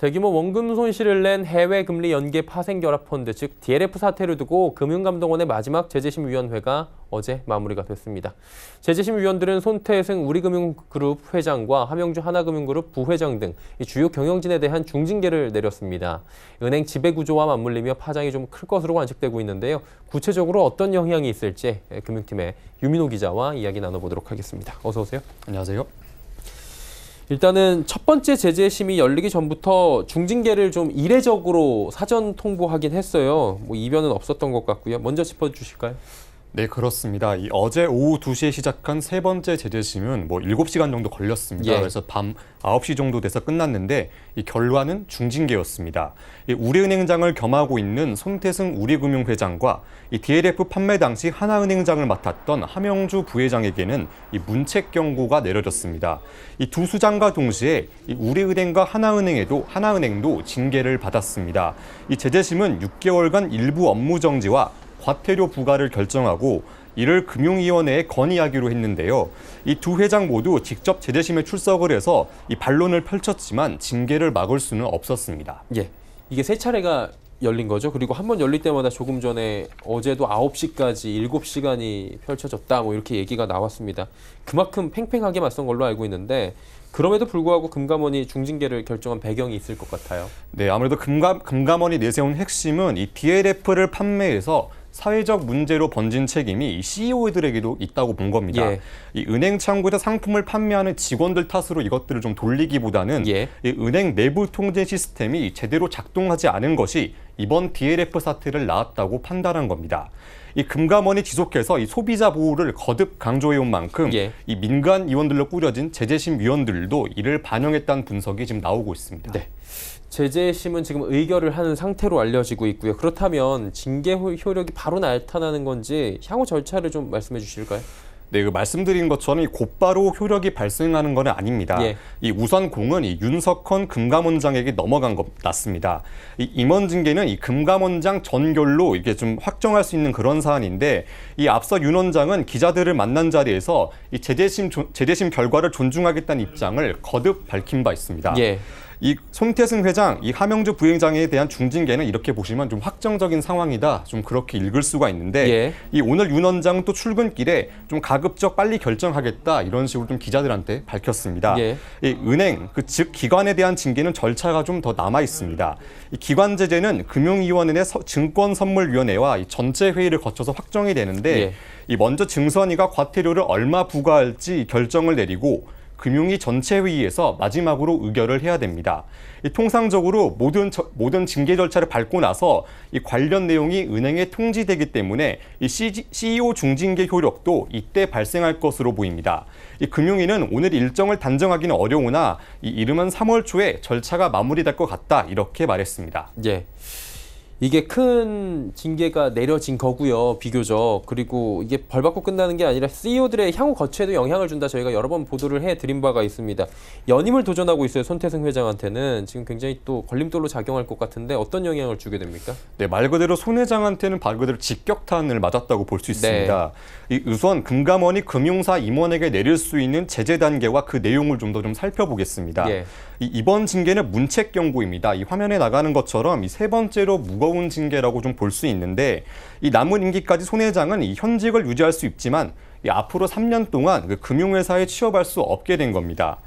대규모 원금 손실을 낸 해외 금리 연계 파생 결합 펀드, 즉 DLF 사태를 두고 금융감독원의 마지막 제재심의위원회가 어제 마무리가 됐습니다. 제재심의위원들은 손태승 우리금융그룹 회장과 함영주 하나금융그룹 부회장 등 주요 경영진에 대한 중징계를 내렸습니다. 은행 지배구조와 맞물리며 파장이 좀 클 것으로 관측되고 있는데요. 구체적으로 어떤 영향이 있을지 금융팀의 유민호 기자와 이야기 나눠보도록 하겠습니다. 어서 오세요. 안녕하세요. 일단은 첫 번째 제재심이 열리기 전부터 중징계를 좀 이례적으로 사전 통보하긴 했어요. 이변은 없었던 것 같고요. 먼저 짚어주실까요? 네, 그렇습니다. 어제 오후 2시에 시작한 세 번째 제재심은 7시간 정도 걸렸습니다. 예. 그래서 밤 9시 정도 돼서 끝났는데 이 결과는 중징계였습니다. 우리은행장을 겸하고 있는 손태승 우리금융회장과 이 DLF 판매 당시 하나은행장을 맡았던 함영주 부회장에게는 이 문책 경고가 내려졌습니다. 이 두 수장과 동시에 이 우리은행과 하나은행도 징계를 받았습니다. 이 제재심은 6개월간 일부 업무 정지와 과태료 부과를 결정하고 이를 금융위원회에 건의하기로 했는데요. 이 두 회장 모두 직접 제재심에 출석을 해서 이 반론을 펼쳤지만 징계를 막을 수는 없었습니다. 예, 이게 세 차례가 열린 거죠. 그리고 한 번 열릴 때마다 조금 전에 어제도 9시까지 7시간이 펼쳐졌다 이렇게 얘기가 나왔습니다. 그만큼 팽팽하게 맞선 걸로 알고 있는데 그럼에도 불구하고 금감원이 중징계를 결정한 배경이 있을 것 같아요. 네, 아무래도 금감원이 내세운 핵심은 이 DLF를 판매해서 사회적 문제로 번진 책임이 CEO들에게도 있다고 본 겁니다. 예. 이 은행 창구에서 상품을 판매하는 직원들 탓으로 이것들을 좀 돌리기보다는 예. 이 은행 내부 통제 시스템이 제대로 작동하지 않은 것이 이번 DLF 사태를 낳았다고 판단한 겁니다. 이 금감원이 지속해서 이 소비자 보호를 거듭 강조해온 만큼 예. 이 민간 위원들로 꾸려진 제재심 위원들도 이를 반영했다는 분석이 지금 나오고 있습니다. 네. 제재심은 지금 의결을 하는 상태로 알려지고 있고요. 그렇다면 징계 효력이 바로 나타나는 건지 향후 절차를 좀 말씀해 주실까요? 네, 말씀드린 것처럼 곧바로 효력이 발생하는 건 아닙니다. 예. 이 우선 공은 이 윤석헌 금감원장에게 넘어간 것 같습니다. 이 임원 징계는 이 금감원장 전결로 이게 좀 확정할 수 있는 그런 사안인데 이 앞서 윤 원장은 기자들을 만난 자리에서 이 제재심 결과를 존중하겠다는 입장을 거듭 밝힌 바 있습니다. 예. 이 손태승 회장, 이 함영주 부회장에 대한 중징계는 이렇게 보시면 좀 확정적인 상황이다. 좀 그렇게 읽을 수가 있는데 예. 이 오늘 윤 원장은 또 출근길에 좀 가급적 빨리 결정하겠다 이런 식으로 좀 기자들한테 밝혔습니다. 예. 이 은행, 즉 기관에 대한 징계는 절차가 좀 더 남아 있습니다. 이 기관 제재는 금융위원회 증권선물위원회와 이 전체 회의를 거쳐서 확정이 되는데 예. 이 먼저 증선위가 과태료를 얼마 부과할지 결정을 내리고 금융위 전체 회의에서 마지막으로 의결을 해야 됩니다. 통상적으로 모든 징계 절차를 밟고 나서 이 관련 내용이 은행에 통지되기 때문에 이 CEO 중징계 효력도 이때 발생할 것으로 보입니다. 이 금융위는 오늘 일정을 단정하기는 어려우나 이르면 3월 초에 절차가 마무리될 것 같다 이렇게 말했습니다. 예. 이게 큰 징계가 내려진 거고요. 비교적. 그리고 이게 벌 받고 끝나는 게 아니라 CEO들의 향후 거취에도 영향을 준다. 저희가 여러 번 보도를 해드린 바가 있습니다. 연임을 도전하고 있어요. 손태승 회장한테는. 지금 굉장히 또 걸림돌로 작용할 것 같은데 어떤 영향을 주게 됩니까? 네, 말 그대로 손 회장한테는 말 그대로 직격탄을 맞았다고 볼 수 있습니다. 네. 우선 금감원이 금융사 임원에게 내릴 수 있는 제재 단계와 그 내용을 좀 더 살펴보겠습니다. 예. 이번 징계는 문책 경고입니다. 이 화면에 나가는 것처럼 이 세 번째로 무거운 징계라고 좀 볼 수 있는데 이 남은 임기까지 손 회장은 이 현직을 유지할 수 있지만 앞으로 3년 동안 그 금융회사에 취업할 수 없게 된 겁니다.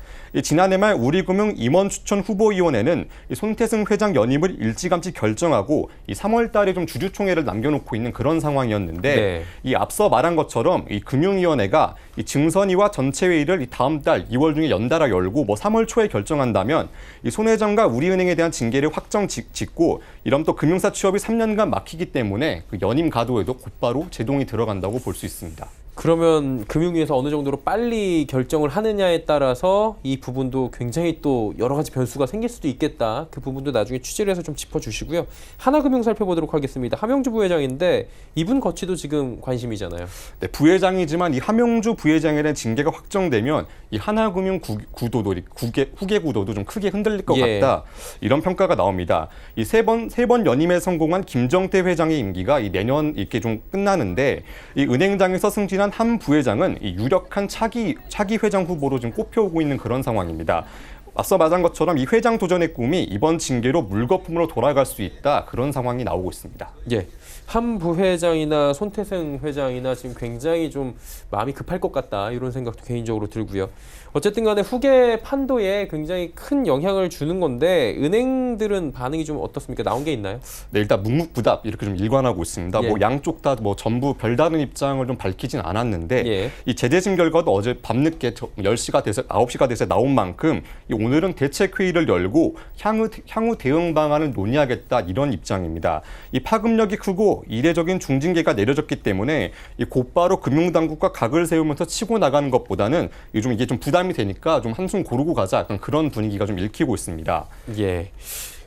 지난해 말 우리금융 임원추천 후보위원회는 손태승 회장 연임을 일찌감치 결정하고 3월 달에 좀 주주총회를 남겨놓고 있는 그런 상황이었는데 네. 이 앞서 말한 것처럼 이 금융위원회가 이 증선위와 전체 회의를 다음 달 2월 중에 연달아 열고 3월 초에 결정한다면 이 손 회장과 우리은행에 대한 징계를 확정 짓고 이러면 또 금융사 취업이 3년간 막히기 때문에 그 연임 가도에도 곧바로 제동이 들어간다고 볼 수 있습니다. 그러면 금융위에서 어느 정도로 빨리 결정을 하느냐에 따라서 이 부분도 굉장히 또 여러 가지 변수가 생길 수도 있겠다. 그 부분도 나중에 취재를 해서 좀 짚어주시고요. 하나금융 살펴보도록 하겠습니다. 함영주 부회장인데 이분 거취도 지금 관심이잖아요. 네, 부회장이지만 이 함영주 부회장에 대한 징계가 확정되면 이 하나금융 구도도 후계 구도도 좀 크게 흔들릴 것 같다. 이런 평가가 나옵니다. 이 세 번 연임에 성공한 김정태 회장의 임기가 이 내년 이렇게 좀 끝나는데 이 은행장에서 승진한 한 부회장은 이 유력한 차기 회장 후보로 지금 꼽혀오고 있는 그런 상황입니다. 앞서 말한 것처럼 이 회장 도전의 꿈이 이번 징계로 물거품으로 돌아갈 수 있다. 그런 상황이 나오고 있습니다. 예. 한 부회장이나 손태승 회장이나 지금 굉장히 좀 마음이 급할 것 같다 이런 생각도 개인적으로 들고요. 어쨌든 간에 후계 판도에 굉장히 큰 영향을 주는 건데 은행들은 반응이 좀 어떻습니까? 나온 게 있나요? 네, 일단 묵묵부답 이렇게 좀 일관하고 있습니다. 예. 뭐 양쪽 다 뭐 전부 별다른 입장을 좀 밝히진 않았는데 예. 이 재재심 결과도 어제 밤늦게 10시가 돼서 9시가 돼서 나온 만큼 오늘은 대책 회의를 열고 향후 대응 방안을 논의하겠다 이런 입장입니다. 이 파급력이 크고 이례적인 중징계가 내려졌기 때문에 이 곧바로 금융당국과 각을 세우면서 치고 나가는 것보다는 이게 좀 부담이 되니까 좀 한숨 고르고 가자 약간 그런 분위기가 좀 읽히고 있습니다. 예.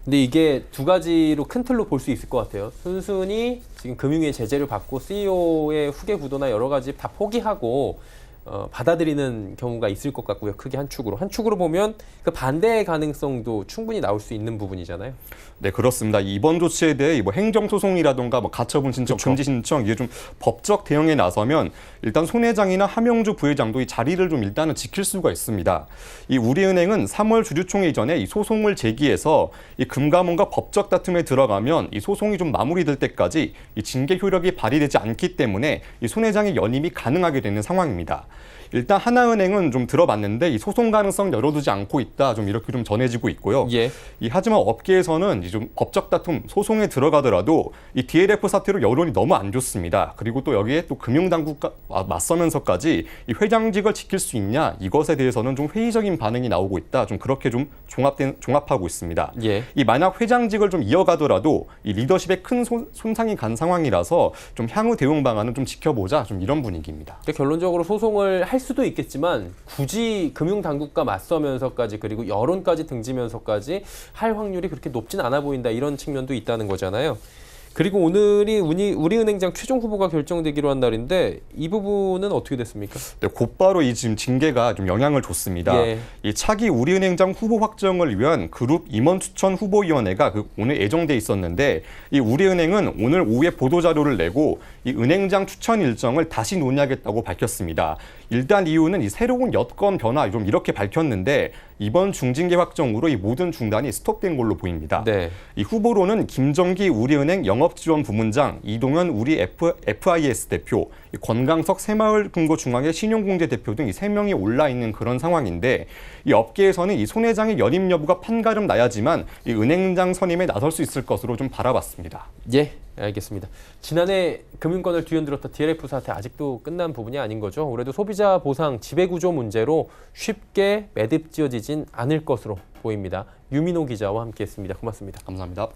근데 이게 두 가지로 큰 틀로 볼 수 있을 것 같아요. 순순히 지금 금융위의 제재를 받고 CEO의 후계 구도나 여러 가지 다 포기하고 받아들이는 경우가 있을 것 같고요. 크게 한 축으로 보면 그 반대의 가능성도 충분히 나올 수 있는 부분이잖아요. 네, 그렇습니다. 이번 조치에 대해 뭐 행정소송이라든가 뭐 가처분 신청, 그렇죠. 금지 신청 이게 좀 법적 대응에 나서면 일단 손 회장이나 함영주 부회장도 이 자리를 좀 일단은 지킬 수가 있습니다. 이 우리은행은 3월 주주총회 이전에 이 소송을 제기해서 이 금감원과 법적 다툼에 들어가면 이 소송이 좀 마무리될 때까지 이 징계 효력이 발휘되지 않기 때문에 이 손 회장의 연임이 가능하게 되는 상황입니다. 일단 하나은행은 좀 들어봤는데 이 소송 가능성 열어두지 않고 있다 좀 이렇게 좀 전해지고 있고요. 예. 하지만 업계에서는 좀 법적 다툼 소송에 들어가더라도 이 DLF 사태로 여론이 너무 안 좋습니다. 그리고 또 여기에 또 금융당국과 맞서면서까지 이 회장직을 지킬 수 있냐 이것에 대해서는 좀 회의적인 반응이 나오고 있다. 좀 그렇게 좀 종합하고 있습니다. 예. 만약 회장직을 좀 이어가더라도 이 리더십에 큰 손상이 간 상황이라서 좀 향후 대응 방안은 좀 지켜보자 좀 이런 분위기입니다. 그러니까 결론적으로 소송을 할 수도 있겠지만 굳이 금융당국과 맞서면서까지 그리고 여론까지 등지면서까지 할 확률이 그렇게 높진 않아 보인다 이런 측면도 있다는 거잖아요. 그리고 오늘이 우리은행장 최종 후보가 결정되기로 한 날인데 이 부분은 어떻게 됐습니까? 네, 곧바로 이 지금 징계가 좀 영향을 줬습니다. 예. 이 차기 우리은행장 후보 확정을 위한 그룹 임원 추천 후보위원회가 오늘 예정돼 있었는데 이 우리은행은 오늘 오후에 보도자료를 내고 이 은행장 추천 일정을 다시 논의하겠다고 밝혔습니다. 일단 이유는 이 새로운 여건 변화 좀 이렇게 밝혔는데 이번 중징계 확정으로 이 모든 중단이 스톱된 걸로 보입니다. 네. 이 후보로는 김정기 우리은행 영업지원부문장, 이동현 우리 FIS 대표, 권강석 새마을금고중앙회 신용공제 대표 등 이 3명이 올라 있는 그런 상황인데 이 업계에서는 이 손 회장의 연임 여부가 판가름 나야지만 이 은행장 선임에 나설 수 있을 것으로 좀 바라봤습니다. 예, 알겠습니다. 지난해 금융권을 뒤흔들었던 DLF 사태 아직도 끝난 부분이 아닌 거죠. 올해도 소비자 보상 지배구조 문제로 쉽게 매듭 지어지진 않을 것으로 보입니다. 유민호 기자와 함께했습니다. 고맙습니다. 감사합니다.